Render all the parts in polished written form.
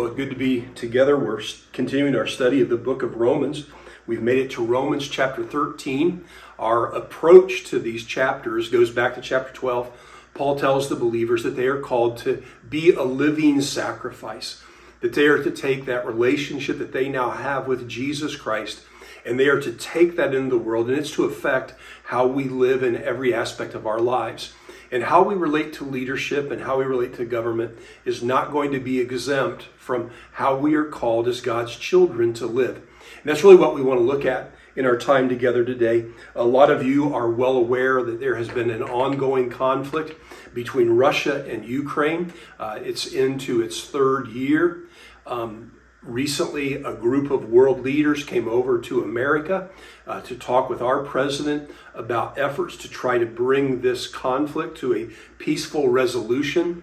Well, good to be together. We're continuing our study of the book of Romans. We've made it to Romans chapter 13. Our approach to these chapters goes back to chapter 12. Paul tells the believers that they are called to be a living sacrifice, that they are to take that relationship that they now have with Jesus Christ, and they are to take that into the world, and it's to affect how we live in every aspect of our lives. And how we relate to leadership and how we relate to government is not going to be exempt from how we are called as God's children to live. And that's really what we want to look at in our time together today. A lot of you are well aware that there has been an ongoing conflict between Russia and Ukraine. It's into its third year. Recently, a group of world leaders came over to America to talk with our president about efforts to try to bring this conflict to a peaceful resolution.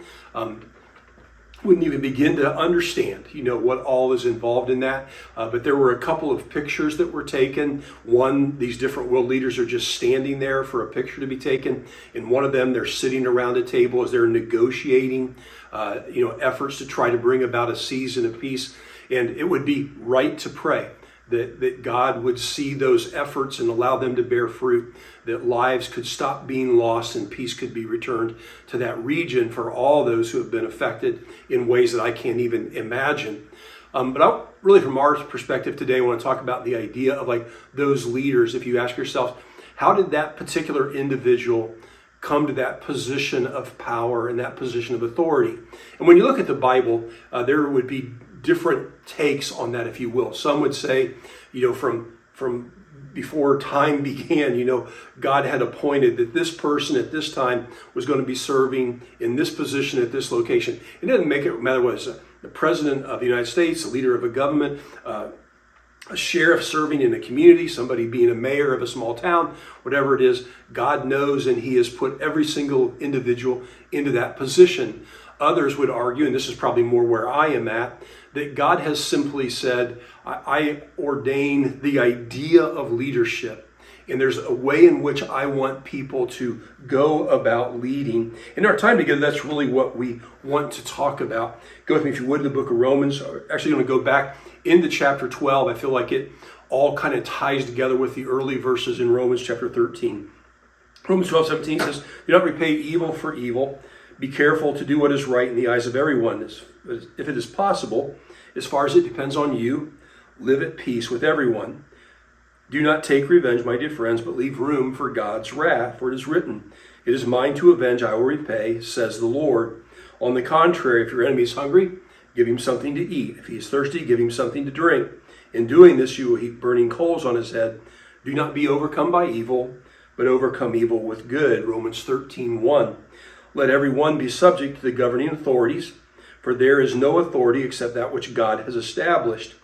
Wouldn't even begin to understand, what all is involved in that. But there were a couple of pictures that were taken. One, these different world leaders are just standing there for a picture to be taken. In one of them, they're sitting around a table as they're negotiating, efforts to try to bring about a season of peace. And it would be right to pray that God would see those efforts and allow them to bear fruit, that lives could stop being lost and peace could be returned to that region for all those who have been affected in ways that I can't even imagine. But really, from our perspective today, I want to talk about the idea of those leaders. If you ask yourself, how did that particular individual come to that position of power and that position of authority? And when you look at the Bible, there would be different takes on that, if you will. Some would say, from before time began, God had appointed that this person at this time was going to be serving in this position at this location. It doesn't matter whether it's the president of the United States, the leader of a government, a sheriff serving in a community, somebody being a mayor of a small town, whatever it is, God knows, and he has put every single individual into that position. Others would argue, and this is probably more where I am at, that God has simply said, I ordain the idea of leadership. And there's a way in which I want people to go about leading. In our time together, that's really what we want to talk about. Go with me, if you would, to the book of Romans. I'm actually going to go back into chapter 12. I feel like it all kind of ties together with the early verses in Romans chapter 13. Romans 12:17 says, do not repay evil for evil. Be careful to do what is right in the eyes of everyone. If it is possible, as far as it depends on you, live at peace with everyone. Do not take revenge, my dear friends, but leave room for God's wrath. For it is written, it is mine to avenge, I will repay, says the Lord. On the contrary, if your enemy is hungry, give him something to eat. If he is thirsty, give him something to drink. In doing this, you will heap burning coals on his head. Do not be overcome by evil, but overcome evil with good. Romans 13:1. Let everyone be subject to the governing authorities, for there is no authority except that which God has established.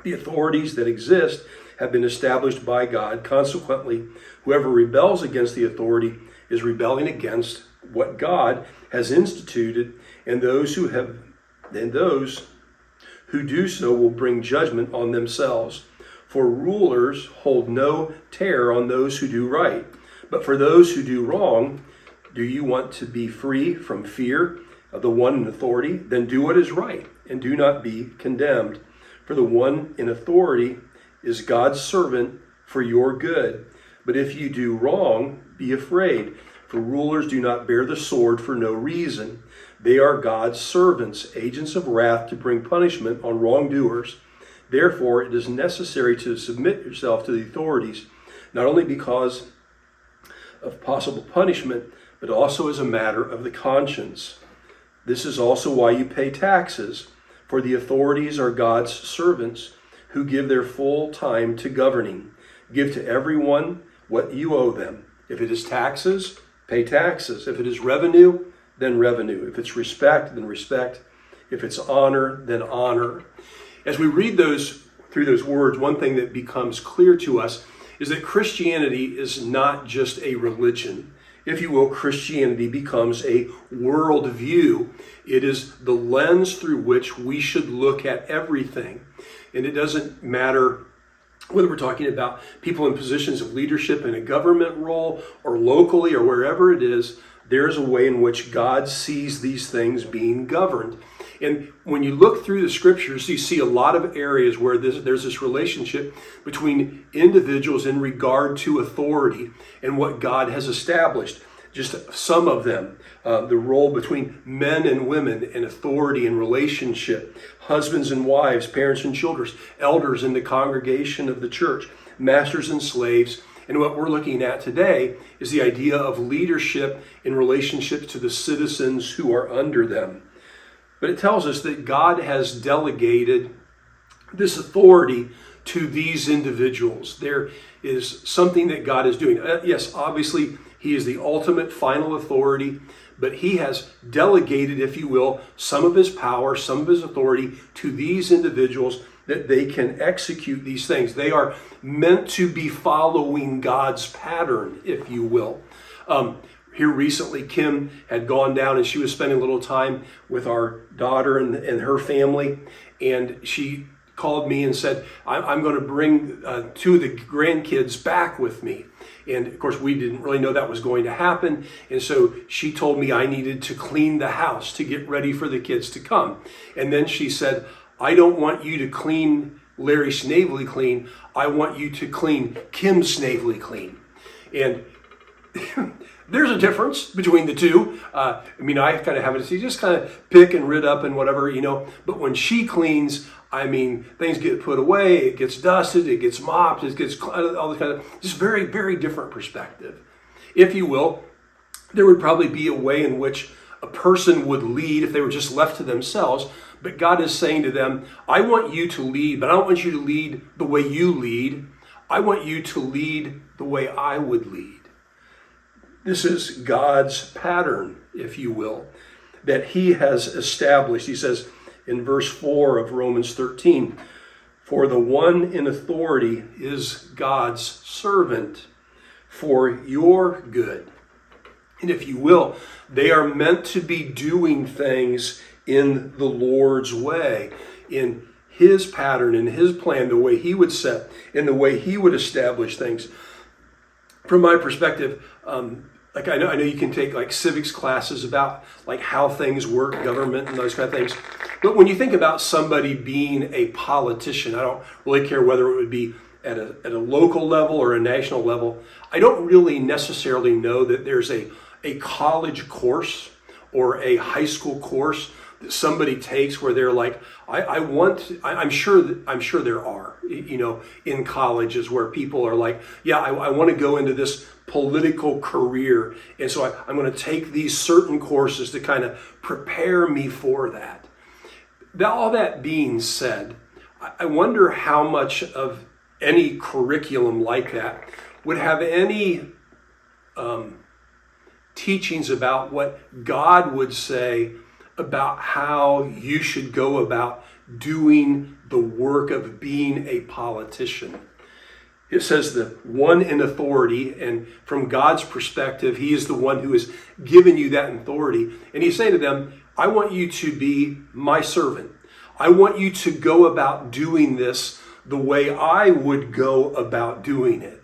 The authorities that exist have been established by God. Consequently, whoever rebels against the authority is rebelling against what God has instituted, and those who do so will bring judgment on themselves. For rulers hold no terror on those who do right, but for those who do wrong, do you want to be free from fear of the one in authority? Then do what is right, and do not be condemned. For the one in authority is God's servant for your good. But if you do wrong, be afraid, for rulers do not bear the sword for no reason. They are God's servants, agents of wrath to bring punishment on wrongdoers. Therefore, it is necessary to submit yourself to the authorities, not only because of possible punishment, but also as a matter of the conscience. This is also why you pay taxes, for the authorities are God's servants who give their full time to governing. Give to everyone what you owe them. If it is taxes, pay taxes. If it is revenue, then revenue. If it's respect, then respect. If it's honor, then honor. As we read through those words, one thing that becomes clear to us is that Christianity is not just a religion. If you will, Christianity becomes a worldview. It is the lens through which we should look at everything. And it doesn't matter whether we're talking about people in positions of leadership in a government role or locally or wherever it is, there's a way in which God sees these things being governed. And when you look through the scriptures, you see a lot of areas where there's this relationship between individuals in regard to authority and what God has established. Just some of them, the role between men and women in authority and relationship, husbands and wives, parents and children, elders in the congregation of the church, masters and slaves. And what we're looking at today is the idea of leadership in relationship to the citizens who are under them. But it tells us that God has delegated this authority to these individuals. There is something that God is doing. Yes, obviously, He is the ultimate final authority, but He has delegated, if you will, some of His power, some of His authority to these individuals that they can execute these things. They are meant to be following God's pattern, if you will. Here recently, Kim had gone down and she was spending a little time with our daughter and her family. And she called me and said, I'm going to bring two of the grandkids back with me. And of course, we didn't really know that was going to happen. And so she told me I needed to clean the house to get ready for the kids to come. And then she said, I don't want you to clean Larry Snavely clean. I want you to clean Kim Snavely clean. And there's a difference between the two. I kind of have it, so you just kind of pick and rid up and whatever, But when she cleans, things get put away, it gets dusted, it gets mopped, it gets all this kind of, just very, very different perspective. If you will, there would probably be a way in which a person would lead if they were just left to themselves. But God is saying to them, I want you to lead, but I don't want you to lead the way you lead. I want you to lead the way I would lead. This is God's pattern, if you will, that He has established. He says in verse 4 of Romans 13, for the one in authority is God's servant for your good. And if you will, they are meant to be doing things in the Lord's way, in His pattern, in His plan, the way He would set, in the way He would establish things. From my perspective, I know you can take civics classes about how things work, government and those kind of things. But when you think about somebody being a politician, I don't really care whether it would be at a local level or a national level. I don't really necessarily know that there's a college course or a high school course that somebody takes where they're like, I'm sure there are, in colleges where people are like, yeah, I want to go into this political career. And so I'm going to take these certain courses to kind of prepare me for that. All that being said, I wonder how much of any curriculum like that would have any teachings about what God would say about how you should go about doing the work of being a politician. It says the one in authority, and from God's perspective, He is the one who has given you that authority. And He's saying to them, I want you to be my servant. I want you to go about doing this the way I would go about doing it,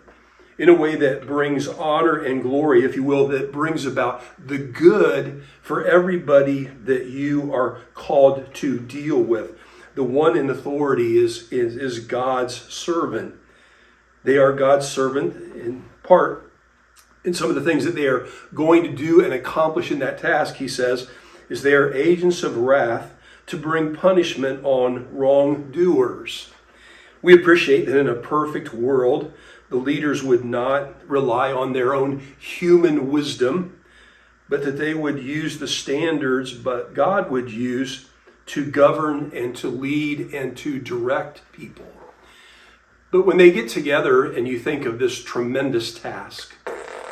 in a way that brings honor and glory, if you will, that brings about the good for everybody that you are called to deal with. The one in authority is God's servant. They are God's servant in part. And some of the things that they are going to do and accomplish in that task, he says, is they are agents of wrath to bring punishment on wrongdoers. We appreciate that in a perfect world, the leaders would not rely on their own human wisdom, but that they would use the standards but God would use to govern and to lead and to direct people. But when they get together and you think of this tremendous task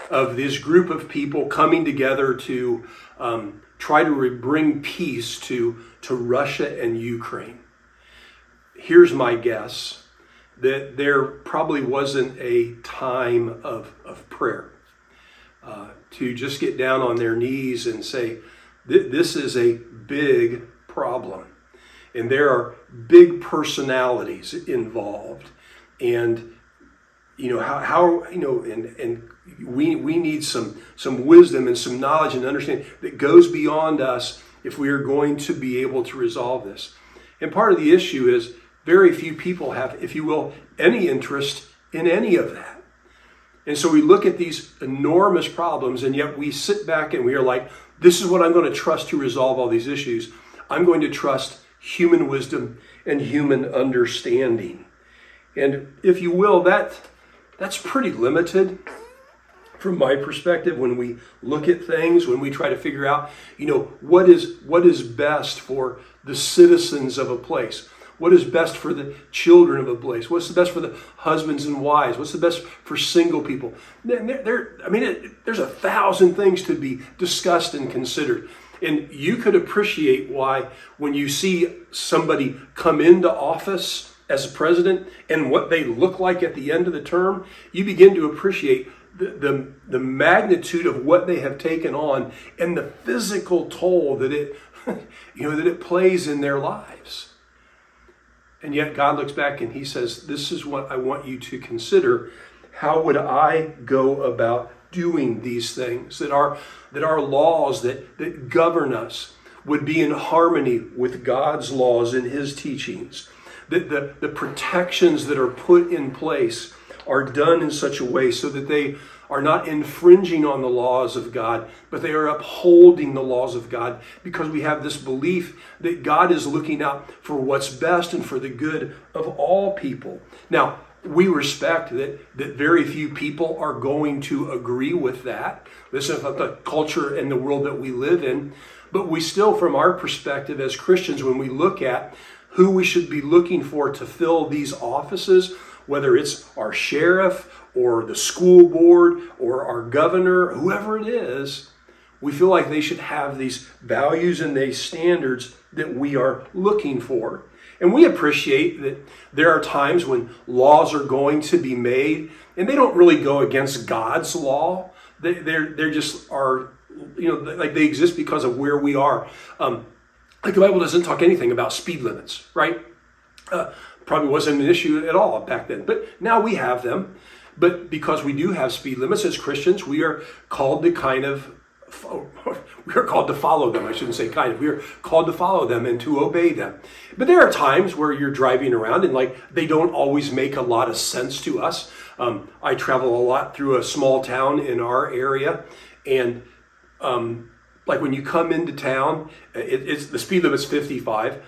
of this group of people coming together to try to bring peace to Russia and Ukraine, here's my guess, that there probably wasn't a time of prayer to just get down on their knees and say, this is a big problem. And there are big personalities involved. And, we need some wisdom and some knowledge and understanding that goes beyond us if we are going to be able to resolve this. And part of the issue is very few people have, if you will, any interest in any of that. And so we look at these enormous problems, and yet we sit back and we are like, this is what I'm going to trust to resolve all these issues. I'm going to trust human wisdom and human understanding. And if you will, that's pretty limited from my perspective when we look at things, when we try to figure out, what is best for the citizens of a place. What is best for the children of a place? What's the best for the husbands and wives? What's the best for single people? There's 1,000 things to be discussed and considered. And you could appreciate why when you see somebody come into office as a president and what they look like at the end of the term, you begin to appreciate the magnitude of what they have taken on and the physical toll that it plays in their lives. And yet God looks back and he says, this is what I want you to consider. How would I go about doing these things? That our laws that govern us would be in harmony with God's laws and his teachings. That the protections that are put in place are done in such a way so that they are not infringing on the laws of God, but they are upholding the laws of God, because we have this belief that God is looking out for what's best and for the good of all people. Now, we respect that very few people are going to agree with that. This is the culture and the world that we live in. But we still, from our perspective as Christians, when we look at who we should be looking for to fill these offices, whether it's our sheriff or the school board or our governor, whoever it is, we feel like they should have these values and these standards that we are looking for. And we appreciate that there are times when laws are going to be made and they don't really go against God's law. They're just are, like they exist because of where we are. Like the Bible doesn't talk anything about speed limits, right? Probably wasn't an issue at all back then, but now we have them. But because we do have speed limits as Christians, we are called to follow them. I shouldn't say kind of. We are called to follow them and to obey them. But there are times where you're driving around and they don't always make a lot of sense to us. I travel a lot through a small town in our area, and when you come into town, it's the speed limit's 55.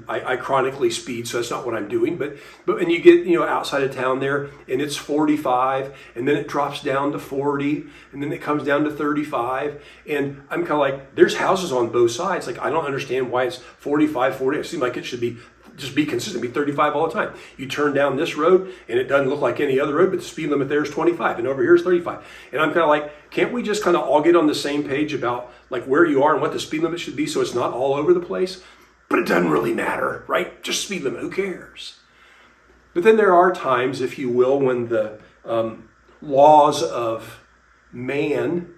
I chronically speed, so that's not what I'm doing. But when you get outside of town there, and it's 45, and then it drops down to 40, and then it comes down to 35, and I'm kind of like, there's houses on both sides. I don't understand why it's 45, 40. It seems like it should be just be consistent, be 35 all the time. You turn down this road and it doesn't look like any other road, but the speed limit there is 25 and over here is 35. And I'm kind of like, can't we just kind of all get on the same page about where you are and what the speed limit should be so it's not all over the place? But it doesn't really matter, right? Just speed limit, who cares? But then there are times, if you will, when the laws of man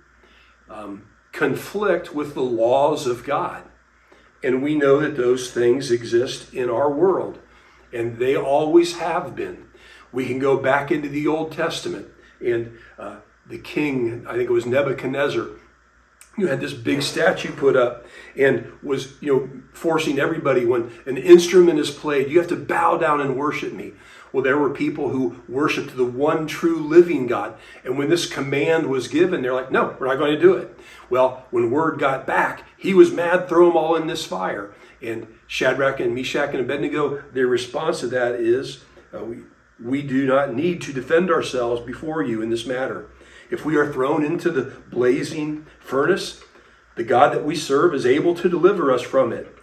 conflict with the laws of God. And we know that those things exist in our world, and they always have been. We can go back into the Old Testament, and the king, I think it was Nebuchadnezzar, who had this big statue put up and was, forcing everybody, when an instrument is played, you have to bow down and worship me. Well, there were people who worshiped the one true living God. And when this command was given, they're like, no, we're not going to do it. Well, when word got back, he was mad, throw them all in this fire. And Shadrach and Meshach and Abednego, their response to that is, we do not need to defend ourselves before you in this matter. If we are thrown into the blazing furnace, the God that we serve is able to deliver us from it.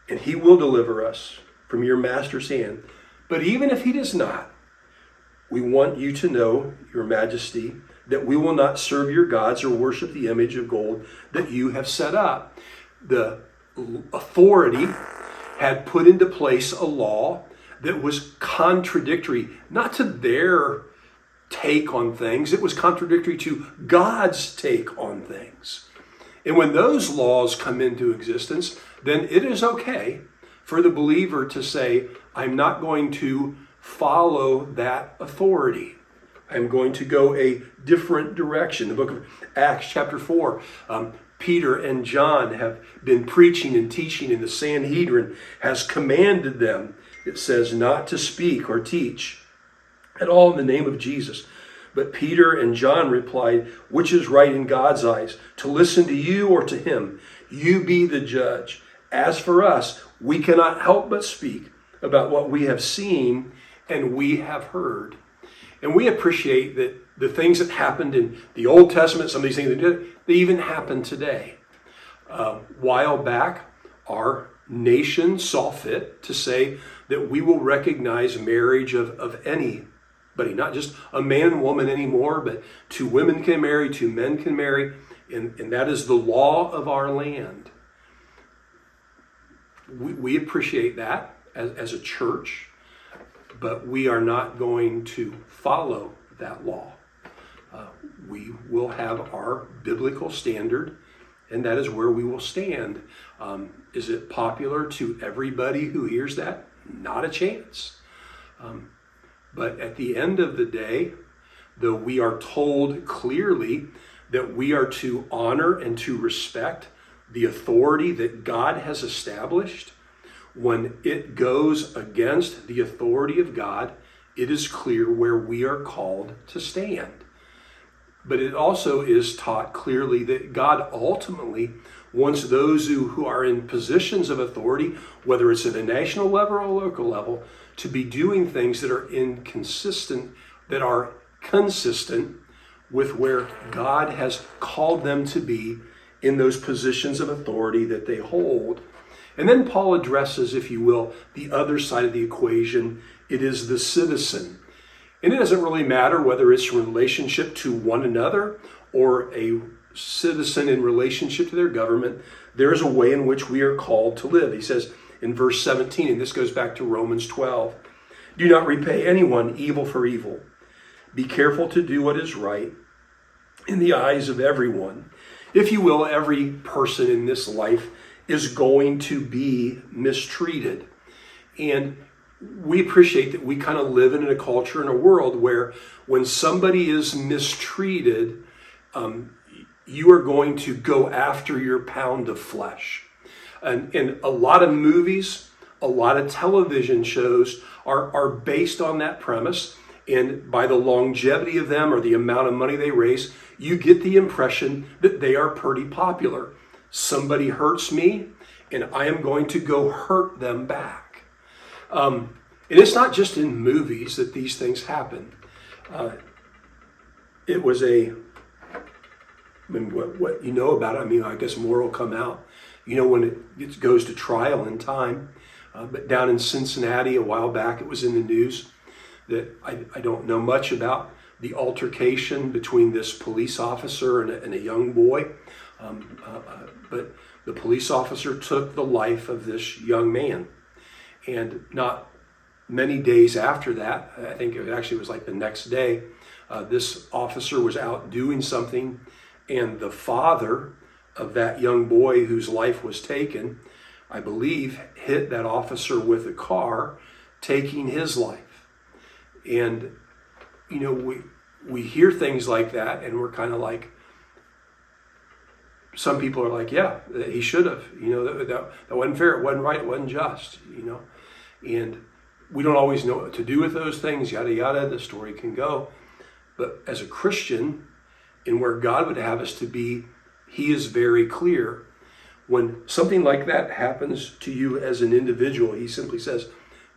And he will deliver us from your master's hand. But even if he does not, we want you to know, your majesty, that we will not serve your gods or worship the image of gold that you have set up. The authority had put into place a law that was contradictory, not to their take on things, it was contradictory to God's take on things. And when those laws come into existence, then it is okay for the believer to say, I'm not going to follow that authority. I'm going to go a different direction. The book of Acts chapter 4, Peter and John have been preaching and teaching, and the Sanhedrin has commanded them, it says, not to speak or teach at all in the name of Jesus. But Peter and John replied, which is right in God's eyes, to listen to you or to him? You be the judge. As for us, we cannot help but speak about what we have seen and we have heard. And we appreciate that the things that happened in the Old Testament, some of these things they even happen today. A while back, our nation saw fit to say that we will recognize marriage of anybody, not just a man and woman anymore, but two women can marry, two men can marry, and that is the law of our land. We appreciate that as a church, but we are not going to follow that law. We will have our biblical standard, and that is where we will stand. Is it popular to everybody who hears that? Not a chance. But at the end of the day, though we are told clearly that we are to honor and to respect the authority that God has established, when it goes against the authority of God, it is clear where we are called to stand. But it also is taught clearly that God ultimately wants those who are in positions of authority, whether it's at a national level or a local level, to be doing things that are consistent with where God has called them to be in those positions of authority that they hold. And then Paul addresses, if you will, the other side of the equation. It is the citizen. And it doesn't really matter whether it's in relationship to one another or a citizen in relationship to their government. There is a way in which we are called to live. He says in verse 17, and this goes back to Romans 12, do not repay anyone evil for evil. Be careful to do what is right in the eyes of everyone. If you will, every person in this life is going to be mistreated. And we appreciate that we kind of live in a culture, in a world where when somebody is mistreated, you are going to go after your pound of flesh. And a lot of movies, a lot of television shows are based on that premise. And by the longevity of them or the amount of money they raise, you get the impression that they are pretty popular. Somebody hurts me, and I am going to go hurt them back. And it's not just in movies that these things happen. It was what you know about it, I guess more will come out. When it goes to trial in time. But down in Cincinnati a while back, it was in the news that I don't know much about the altercation between this police officer and a young boy. But the police officer took the life of this young man. And not many days after that, I think it actually was like the next day, this officer was out doing something, and the father of that young boy whose life was taken, I believe, hit that officer with a car, taking his life. And, we hear things like that, and we're kind of like, some people are like, yeah, he should have. That wasn't fair. It wasn't right. It wasn't just. And we don't always know what to do with those things. Yada yada. The story can go. But as a Christian, in where God would have us to be, He is very clear. When something like that happens to you as an individual, He simply says,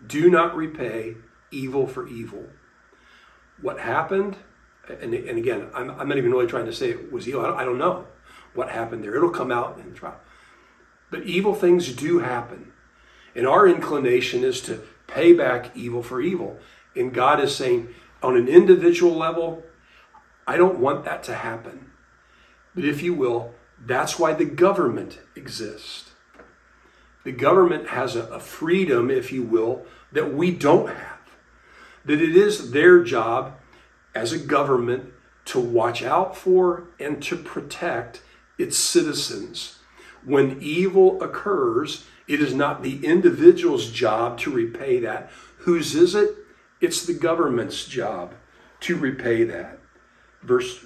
"Do not repay evil for evil." What happened? And again, I'm not even really trying to say it was evil. I don't know what happened there. It'll come out in trial. But evil things do happen. And our inclination is to pay back evil for evil. And God is saying, on an individual level, I don't want that to happen. But if you will, that's why the government exists. The government has a freedom, if you will, that we don't have. That it is their job as a government to watch out for and to protect its citizens. When evil occurs, it is not the individual's job to repay that. Whose is it? It's the government's job to repay that.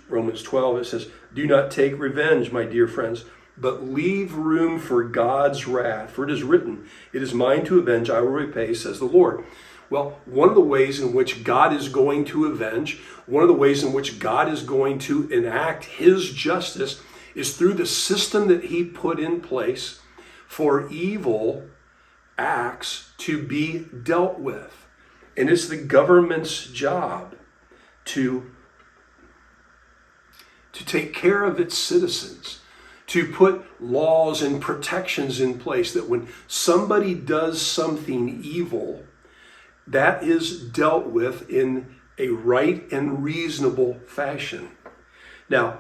Romans 12, it says, "Do not take revenge, my dear friends, but leave room for God's wrath. For it is written, it is mine to avenge, I will repay, says the Lord. Well, one of the ways in which God is going to avenge, one of the ways in which God is going to enact his justice is through the system that he put in place for evil acts to be dealt with. And it's the government's job to take care of its citizens, to put laws and protections in place that when somebody does something evil, that is dealt with in a right and reasonable fashion. Now,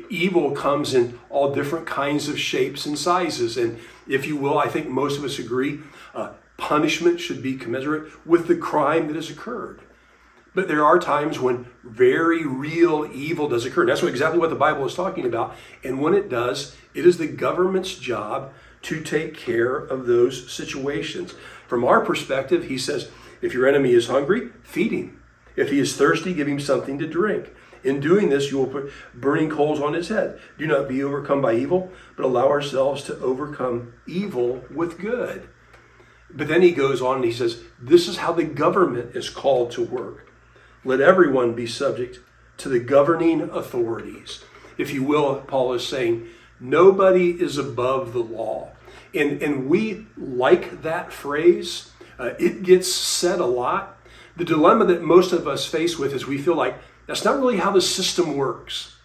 evil comes in all different kinds of shapes and sizes. And if you will, I think most of us agree, punishment should be commensurate with the crime that has occurred. But there are times when very real evil does occur. And that's exactly what the Bible is talking about. And when it does, it is the government's job to take care of those situations. From our perspective, he says, if your enemy is hungry, feed him. If he is thirsty, give him something to drink. In doing this, you will put burning coals on his head. Do not be overcome by evil, but allow ourselves to overcome evil with good. But then he goes on and he says, this is how the government is called to work. Let everyone be subject to the governing authorities. If you will, Paul is saying, nobody is above the law. And we like that phrase. It gets said a lot. The dilemma that most of us face with is we feel like that's not really how the system works.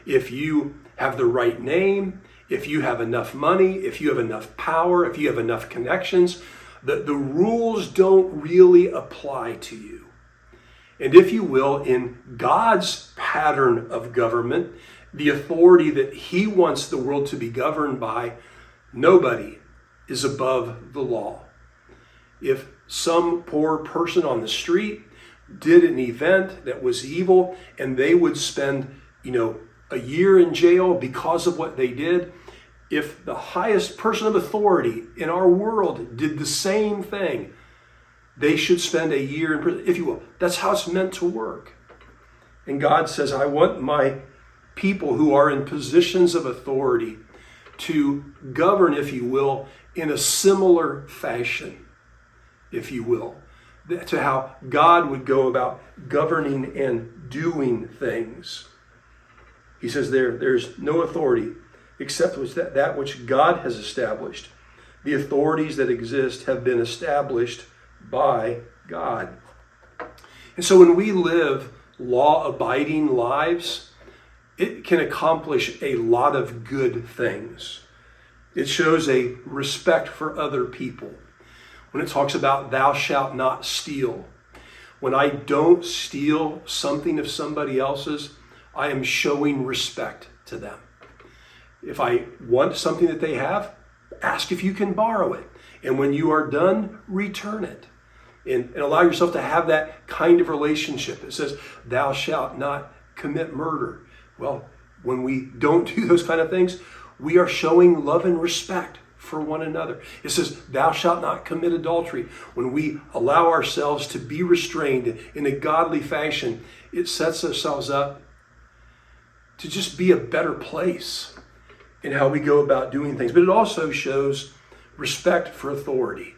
If you have the right name, if you have enough money, if you have enough power, if you have enough connections, the rules don't really apply to you. And if you will, in God's pattern of government, the authority that he wants the world to be governed by, nobody is above the law. If some poor person on the street did an event that was evil and they would spend, a year in jail because of what they did, if the highest person of authority in our world did the same thing, they should spend a year in prison, if you will. That's how it's meant to work. And God says, I want my people who are in positions of authority to govern, if you will, in a similar fashion, if you will, to how God would go about governing and doing things. He says there's no authority except that which God has established. The authorities that exist have been established by God. And so when we live law-abiding lives, it can accomplish a lot of good things. It shows a respect for other people. When it talks about thou shalt not steal, when I don't steal something of somebody else's, I am showing respect to them. If I want something that they have, ask if you can borrow it. And when you are done, return it. And allow yourself to have that kind of relationship. It says, thou shalt not commit murder. Well, when we don't do those kind of things, we are showing love and respect for one another. It says, thou shalt not commit adultery. When we allow ourselves to be restrained in a godly fashion, it sets ourselves up to just be a better place in how we go about doing things. But it also shows respect for authority.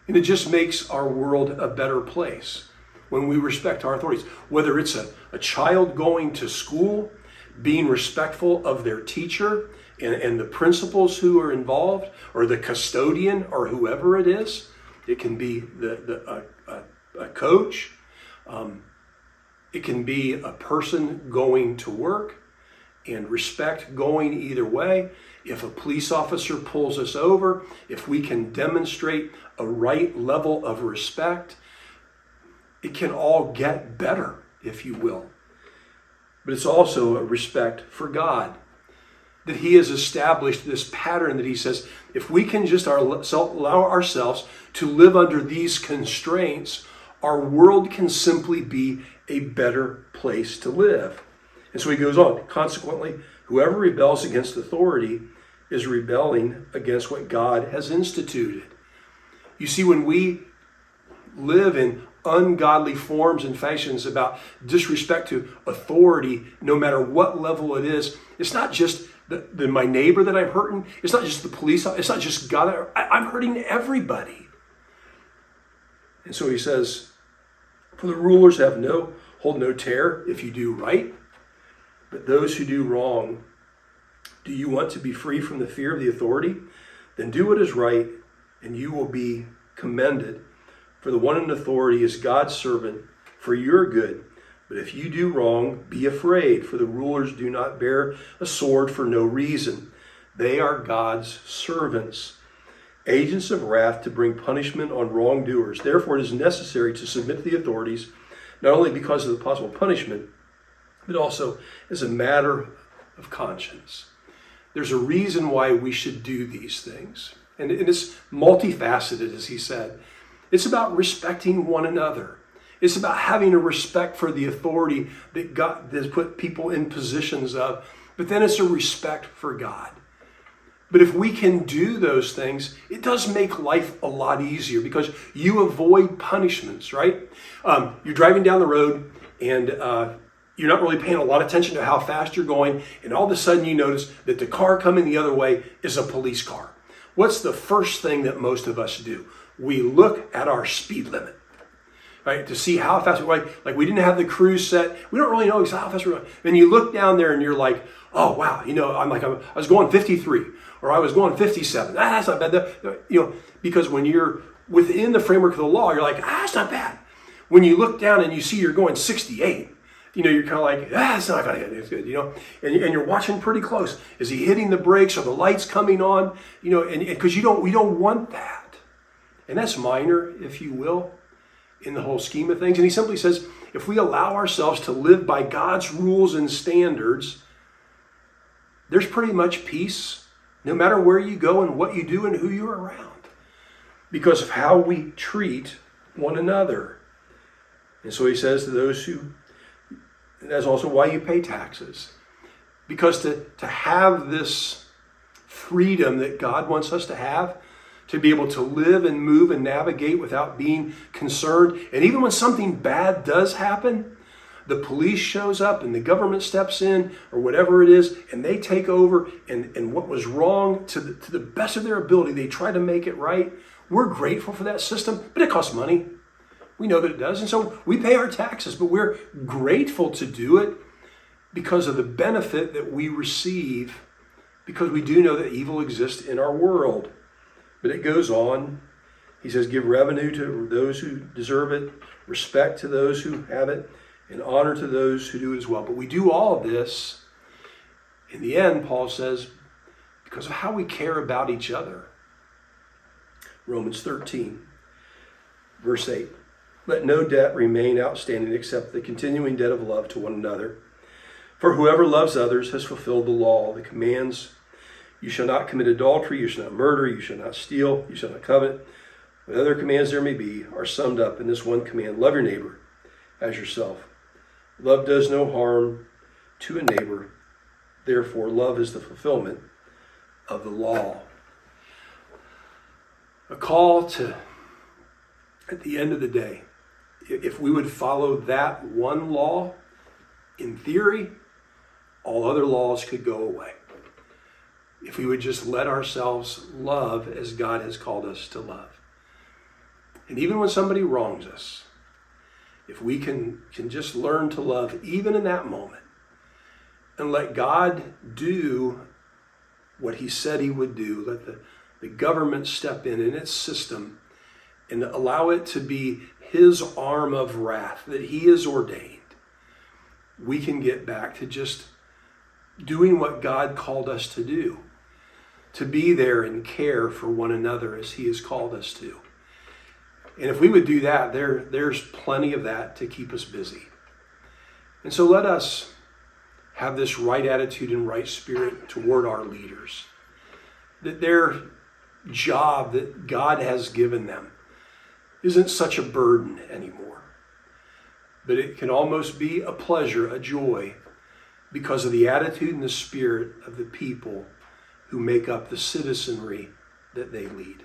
And it just makes our world a better place when we respect our authorities. Whether it's a child going to school, being respectful of their teacher and the principals who are involved, or the custodian, or whoever it is. It can be a coach. It can be a person going to work, and respect going either way. If a police officer pulls us over, if we can demonstrate a right level of respect, it can all get better, if you will. But it's also a respect for God, that he has established this pattern that he says, if we can just allow ourselves to live under these constraints, our world can simply be a better place to live. And so he goes on, consequently, whoever rebels against authority is rebelling against what God has instituted. You see, when we live in ungodly forms and fashions about disrespect to authority, no matter what level it is, it's not just my neighbor that I'm hurting. It's not just the police. It's not just God. I'm hurting everybody. And so he says, for the rulers hold no terror if you do right, but those who do wrong. Do you want to be free from the fear of the authority? Then do what is right, and you will be commended. For the one in authority is God's servant for your good. But if you do wrong, be afraid, for the rulers do not bear a sword for no reason. They are God's servants, agents of wrath to bring punishment on wrongdoers. Therefore, it is necessary to submit to the authorities, not only because of the possible punishment, but also as a matter of conscience. There's a reason why we should do these things. And it's multifaceted, as he said. It's about respecting one another. It's about having a respect for the authority that God has put people in positions of. But then it's a respect for God. But if we can do those things, it does make life a lot easier because you avoid punishments, right? You're driving down the road and you're not really paying a lot of attention to how fast you're going, and all of a sudden you notice that the car coming the other way is a police car. What's the first thing that most of us do? We look at our speed limit, right, to see how fast we're going. Like we didn't have the cruise set. We don't really know exactly how fast we're going. Then you look down there and you're like, oh, wow, I was going 53 or I was going 57. That's not bad. Because when you're within the framework of the law, you're like, that's not bad. When you look down and you see you're going 68, you're kind of like, it's not going to hit. It's good, And you're watching pretty close. Is he hitting the brakes? Are the lights coming on? And because we don't want that. And that's minor, if you will, in the whole scheme of things. And he simply says, if we allow ourselves to live by God's rules and standards, there's pretty much peace, no matter where you go and what you do and who you're around, because of how we treat one another. And so he says to those who, that's also why you pay taxes. Because to have this freedom that God wants us to have, to be able to live and move and navigate without being concerned. And even when something bad does happen, the police shows up and the government steps in or whatever it is, and they take over, and what was wrong, to the best of their ability, they try to make it right. We're grateful for that system, but it costs money. We know that it does. And so we pay our taxes, but we're grateful to do it because of the benefit that we receive, because we do know that evil exists in our world. But it goes on. He says, give revenue to those who deserve it, respect to those who have it, and honor to those who do it as well. But we do all of this, in the end, Paul says, because of how we care about each other. Romans 13, verse 8. Let no debt remain outstanding except the continuing debt of love to one another. For whoever loves others has fulfilled the law. The commands, you shall not commit adultery, you shall not murder, you shall not steal, you shall not covet. What other commands there may be are summed up in this one command: love your neighbor as yourself. Love does no harm to a neighbor. Therefore, love is the fulfillment of the law. A call to, at the end of the day, if we would follow that one law, in theory, all other laws could go away. If we would just let ourselves love as God has called us to love. And even when somebody wrongs us, if we can just learn to love even in that moment and let God do what he said he would do, let the government step in its system and allow it to be his arm of wrath that he has ordained, we can get back to just doing what God called us to do, to be there and care for one another as he has called us to. And if we would do that, there's plenty of that to keep us busy. And so let us have this right attitude and right spirit toward our leaders, that their job that God has given them isn't such a burden anymore, but it can almost be a pleasure, a joy, because of the attitude and the spirit of the people who make up the citizenry that they lead.